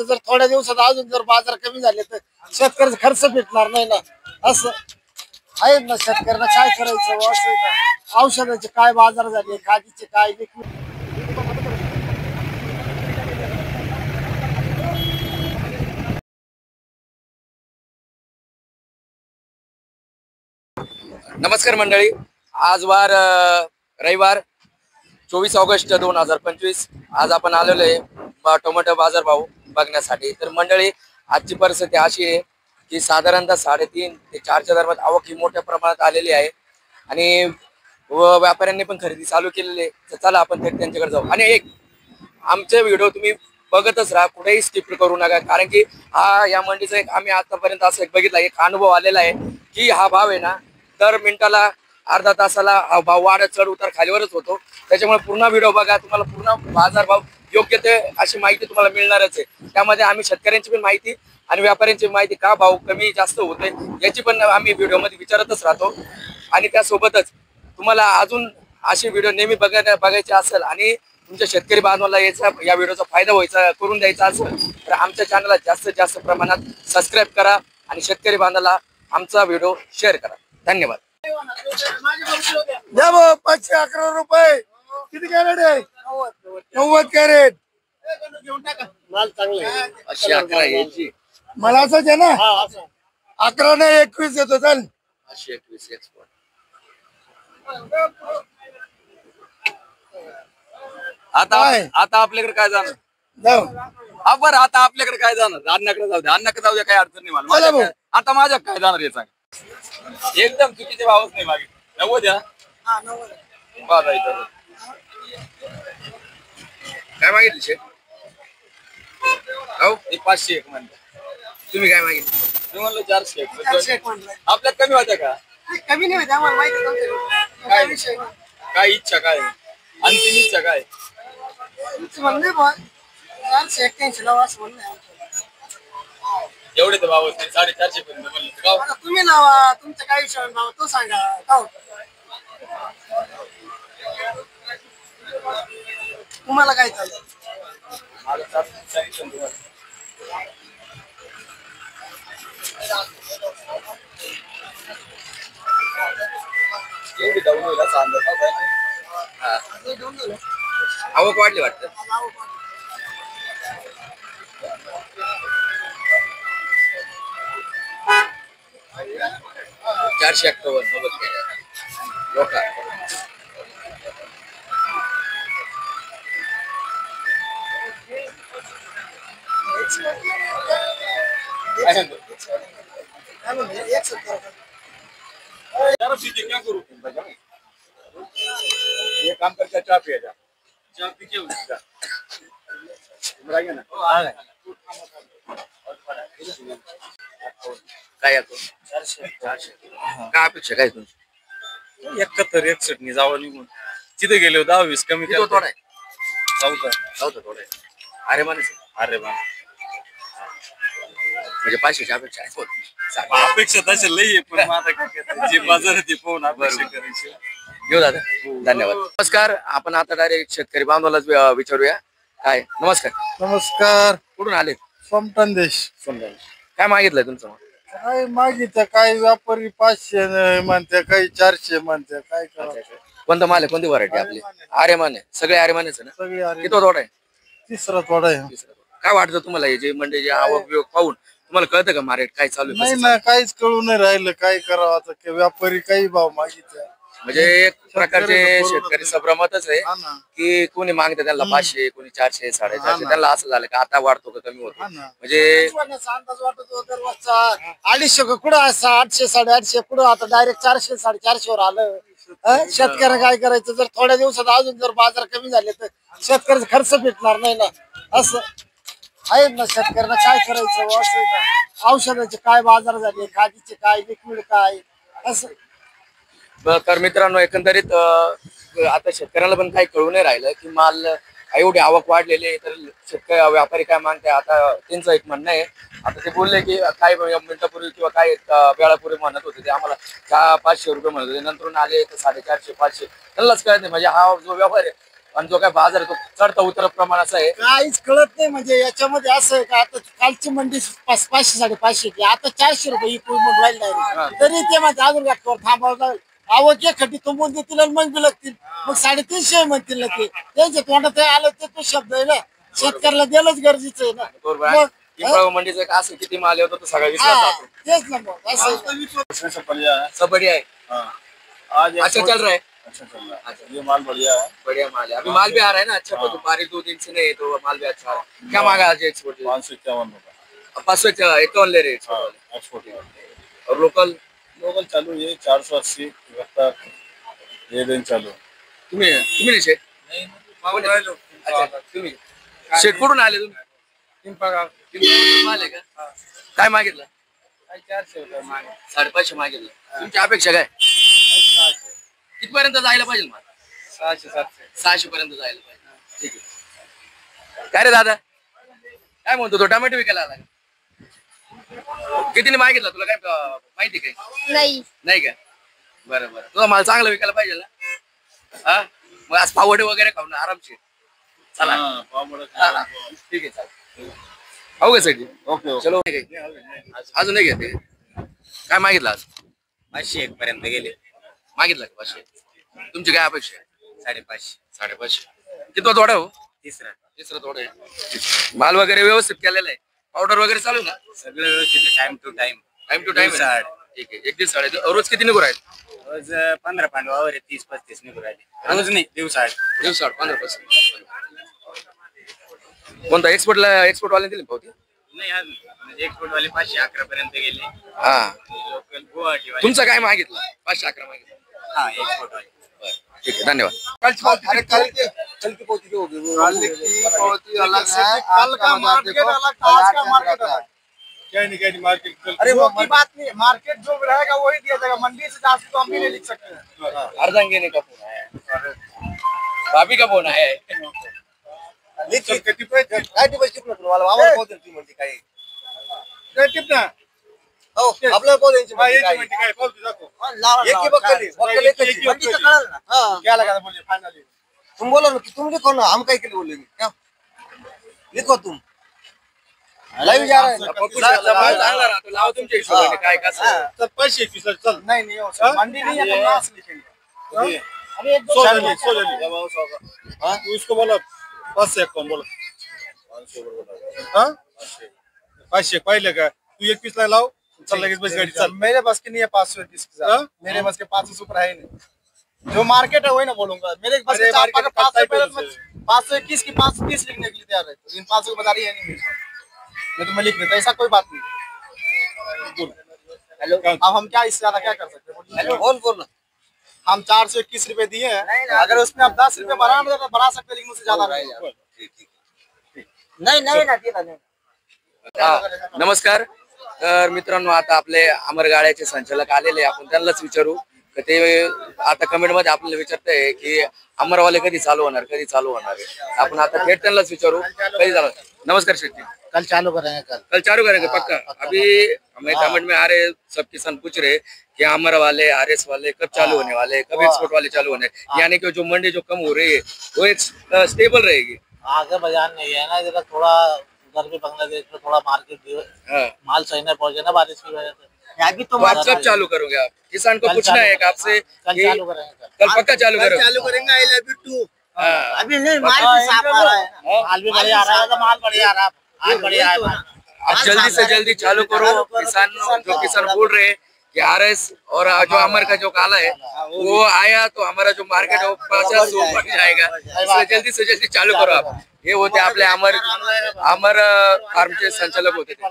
जर थोड्या दिवसात अजून जर बाजार कमी झाले तर शेतकऱ्याचा खर्च भेटणार नाही ना, असं आहे ना. शेतकऱ्यांना काय करायचं असं आहे ना. औषधाचे काय बाजार झाले, खादीचे काय नमस्कार मंडळी, आज वार रविवार 24 ऑगस्ट 2025. आज आपण आलेलो आहे टोमॅटो बाजार भाव बघण्यासाठी. तर मंडळी, आजची परिस्थिती अशी आहे की साधारणतः 3.5 ते 4च्या दरम्यान आवक ही मोठ्या प्रमाणात आलेली आहे आणि व्यापाऱ्यांनी पण खरेदी चालू केलेली आहे. तर चला आपण थेट त्यांच्याकडे जाऊ. आणि एक आमचे व्हिडिओ तुम्ही बघतच राहा, कुठेही स्किप करू नका, कारण की या मंडीचा एक आम्ही आतापर्यंत असं एक बघितला, एक अनुभव आलेला आहे की हा भाव आहे ना दर मिनिटाला अर्धा तासाला हा भाव वाढत चढ उतार खालीवरच होतो. त्याच्यामुळे पूर्ण व्हिडिओ बघा, तुम्हाला पूर्ण बाजार भाव योग्य ते अशी माहिती तुम्हाला मिळणारच आहे. त्यामध्ये आम्ही शेतकऱ्यांची पण माहिती आणि व्यापाऱ्यांची माहिती, का भाव कमी जास्त होते याची पण आम्ही व्हिडिओमध्ये विचारतच राहतो. आणि त्यासोबतच तुम्हाला अजून अशी व्हिडिओ नेहमी बघायची असेल आणि तुमच्या शेतकरी बांधवाला या व्हिडिओचा फायदा व्हायचा करून द्यायचा असेल तर आमच्या चॅनलला जास्तीत जास्त प्रमाणात सबस्क्राईब करा आणि शेतकरी बांधवाला आमचा व्हिडिओ शेअर करा. धन्यवाद. द्या भाऊ 511 रुपये. किती कॅरेट आहे? 90 कॅरेट. माल चांगला आहे. 811 यायची मला असंच आहे ना. 11 नाही 21 देतो. चल 821 एक्सपोर्ट. आता आपल्याकडे काय जाणार? जाऊ बरं, आता आपल्याकडे काय जाणार? अन्नाकडे जाऊ द्या, अन्नाकडे जाऊ द्या, काही अडचण नाही मला. आता माझ्या काय जाणार हे सांग. एकदम चुकीचे भावच नाही मागितले. 90 द्या. काय मागितले शेठ? हो, 500 एक म्हणलं. तुम्ही काय मागितलं? मी म्हणलं 400. आपल्यात कमी होत्या का? कमी नाही होत आम्हाला माहिती. काय विषय? काय इच्छा, काय अंतिम इच्छा काय? म्हणले 481 लावा असं म्हणणं. एवढे तर भाव 450 पर्यंत म्हणलं. तुम्ही लावा, तुमचं काय विषय भाव तो सांगा. तुम्हाला काय चाललं? आवक वाढली वाटतं. 451 लोका. क्या करू? ये काम करता चाय पिएगा. चाय पी के उसका ना. काय येतो? 400. काय अपेक्षा काय तुमची? 71 61 जावं निघून तिथे गेले 10-20 कमी केलं. थोडा आहे. चौथा थोडा आहे. अरे माणूस. अरे बा, म्हणजे 500ची अपेक्षा आहे. अपेक्षा तशा लई आहे, पण आता काय करते, जे बाजार ते पाहून अपेक्षा करायची. घेऊ दादा. धन्यवाद. नमस्कार. आपण आता डायरेक्ट शेतकरी बांधवालाच विचारूया. काय? नमस्कार. नमस्कार. कुठून आले? सोमटन देश. काय मागितलंय तुमचं? काय मागितलं? काय व्यापारी 500 म्हणते, काही 400 म्हणते. काय करायचं? कोणता माल आहे? कोणती व्हरायटी आपली? आर्यमान आहे. सगळे आर्यमानच आहे ना? सगळी किती तोडा आहे? तिसरा थोडा आहे. काय वाटतं तुम्हाला हे जे म्हणजे जे आवक बिवक पाहून तुम्हाला कळतं का मार्केट काय चालू आहे? नाही ना, काहीच कळू नाही राहिलं. काय करावं आता? व्यापारी काही भाव मागितले. म्हणजे एक प्रकारचे शेतकरी संभ्रमातच आहे की कोणी मागते त्यांना 500, कोणी 400, 450. त्यांना असं झालं का आता वाढतो का कमी होतो? म्हणजे अंदाज वाटत होता दररोजचा 250 कुठं 800 850 कुठं आता डायरेक्ट 400 450 वर आलं. शेतकऱ्यांना काय करायचं? जर थोड्या दिवसात अजून जर बाजार कमी झाले तर शेतकऱ्याचा खर्च भेटणार नाही ना, असं आहे ना. शेतकऱ्यांना काय करायचं असं ना. औषधाचे काय बाजार झाले, खादीचे काय, लिक्विड काय, असं. तर मित्रांनो, एकंदरीत आता शेतकऱ्याला पण काही कळू नाही राहिलं की माल एवढी आवक वाढलेली आहे तर शेतकरी व्यापारी काय मागताय. आता त्यांचं एक म्हणणं आहे, आता ते बोलले की काही मिनिटापूर्वी किंवा काही वेळापूर्वी म्हणत होते ते आम्हाला 500 रुपये म्हणत होते, नंतर आले तर 450 500. त्यांनाच कळत नाही. म्हणजे हा जो व्यापार आहे पण जो काय बाजार आहे तो चढता उतरत प्रमाणाचा आहे. काहीच कळत नाही म्हणजे याच्यामध्ये असं आहे का आता कालची मंडी 500 550 ची आता 400 रुपये इकडून म्हणून राहील direct. तरी ते माझ्या अजून व्यापार थांबावं लागेल. आवक एक खटी तुंबून देतील आणि मग लागतील मग 350 म्हणतील ना ते त्यांच्या तोंडात आलं ते तो शब्द आहे ना शेतकऱ्याला दिलंच गरजेचं आहे ना बरोबर आहे. मग पिंपळगाव मंडीचं एक असं किती माल येतो तो सगळा विसरला हा, जातो. तेच ना मग असं आहे. सब बढ़िया है। सब बढ़िया है. हाँ। आज अच्छा चल रहा है. अच्छा चल रहा है। ये माल बढ़िया है। बढ़िया माल है. अभी माल भी आ रहा है ना अच्छा. हाँ। तो बारिश 2 दिन से नहीं है तो माल भी अच्छा आ रहा है. क्या मांगा आज एक्सपोर्ट? 551 रुपये। 551 ले रहे हैं हाँ, export वाले. एक्सपोर्ट और लोकल लोकल चालू ये 480 तक ये दिन चालू। तुम्ही नाही शेट? अच्छा तुम्ही शेट कुठून आले तुम्ही? पिंपळगाव माल आहे का? काय मागितलं? 400 रुपये मागे 550 मागितलं. तुमची अपेक्षा काय कितपर्यंत जायला पाहिजे माल? 600 700 600 पर्यंत जायला पाहिजे. ठीक आहे. काय रे दादा काय म्हणतो तो टोमॅटो विकायला आला का? कितीने मागितला तुला काय माहिती काय? नाही का? बरं बरं तुझा माल चांगला विकायला पाहिजे ना. हा मग आज पावडे वगैरे खाऊन आरामशीर चला. हाँ, पाव बड़ा चला. ठीक आहे चालेल. हो का सर ओके चलो. अजून नाही घेते काय मागितलं आज? 501 पर्यंत गेले मागितलं का 500? तुमची काय अपेक्षा आहे? 550 550. किती थोडा हो? तिसरा थोडं आहे. माल वगैरे व्यवस्थित केलेला आहे. पावडर वगैरे चालू ना? सगळं व्यवस्थित time to time time to time. दिवसाआड. ठीक आहे. एक दिवस रोज किती निघू राहील? रोज 15 पांडवावर 30-35 निघू राहिले रोज नाही दिवसाआड. दिवसाआड 15%. कोणता एक्सपोर्ट वाले दिले पावती? नाही अजून म्हणजे एक्सपोर्ट वाले 511 पर्यंत गेले. हा लोकल गुवाहाटी वाले तुमचं काय मागितलं? 511 मागितलं. हाँ एक्सपोर्ट वाले. ठीक है धन्यवाद. कल की पोती जो होगी वो अलग है, कल का मार्केट अलग था, आज का मार्केट अलग. क्या नहीं मार्केट अरे वो की बात नहीं, मार्केट जो रहेगा वही दिया जाएगा. मंडी से जाके तो हम भी नहीं लिख सकते हैं. अर्धांगिनी का फोन आहे. भाभी का फोन आहे. काय टिपायची टिप ना तुला आम्हाला पोहोच ती म्हणते काय काय टिप ना हो आपल्याला पोहोचायची म्हणते काय पावती दाखव एक की बकली बकली कशी मंडीचं कळलं ना हां क्या लगा बोले फाइनली तुम बोलो ना तुम लिखो ना हम काय के लिए बोलेंगे क्या लिखो तुम लाइव जा रहा है चांगला राहतो. लावा तुमच्या हिशोबाने काय कसं. चल 521 चल नहीं नहीं हो मंडी नहीं है तो नास लिखेंगे. अरे एक दो हाँ तू इसको बोला 551 बोला 500 बोला हाँ 500 पहले का तू 21 ला लाओ चल लगे बस गाड़ी चल. मेरे बस की नहीं है 521 के साथ. मेरे बस के 500 ऊपर है ही नहीं. जो मार्केट है वही ना बोलूंगा. मेरे बस के 521 की 530 लिखने के लिए तैयार है. इन 500 को बता रही है नहीं मैं तुम्हें लिख देता. ऐसा कोई बात नहीं. हेलो अब हम क्या इससे ज्यादा क्या कर सकते हैं? हेलो बोल ना. हम 421 रुपए दिए हैं. अगर उसमें आप 10 रुपए बढ़ा सकते लेकिन उससे ज्यादा नहीं. नहीं ना. हा नमस्कार. तर मित्रांनो आता आपले अमर गाड्याचे संचालक आलेले आपण त्यांनाच विचारू की ते आता कमेंट मध्ये आपल्याला विचारताय की अमरवाले कधी चालू होणार आहे. आपण आता थेट त्यांनाच विचारू कधी चालू. नमस्कार शेट्टी. कल चालू करेंगे कल चालू करेंगे पक्का. अभी हमें कमेंट में आ रहे सब किसान पूछ रहे कि अमर वाले आरएस वाले कब चालू होने वाले, कब एक्सपोर्ट वाले चालू होने, यानी कि जो मंडी जो कम हो रही है वो एक स्टेबल रहेगी. आगे बाजार नहीं है ना इधर थोड़ा उधर भी बांग्लादेश में थोड़ा मार्केट माल सही नहीं पहुंचे ना बारिश की वजह से. अभी तो आप कब चालू करोगे? आप किसान को पूछना है आपसे. कल चालू करेंगे. कल पक्का चालू करोगे? चालू करेंगे. I love you too. अभी नहीं माल भी साफ आ रहा है. माल भी बढ़िया आ रहा है. माल बढ़िया आ रहा है. आज बढ़िया है. आप जल्दी से जल्दी चालू करो. किसान बोल रहे हैं कि आरएस और जो अमर का जो काला है वो आया तो हमारा जो मार्केट है वो 50 बढ़ जाएगा. इसलिए जल्दी से जल्दी चालू करो आप. हे होते आपले अमर फार्मचे संचालक होते ते.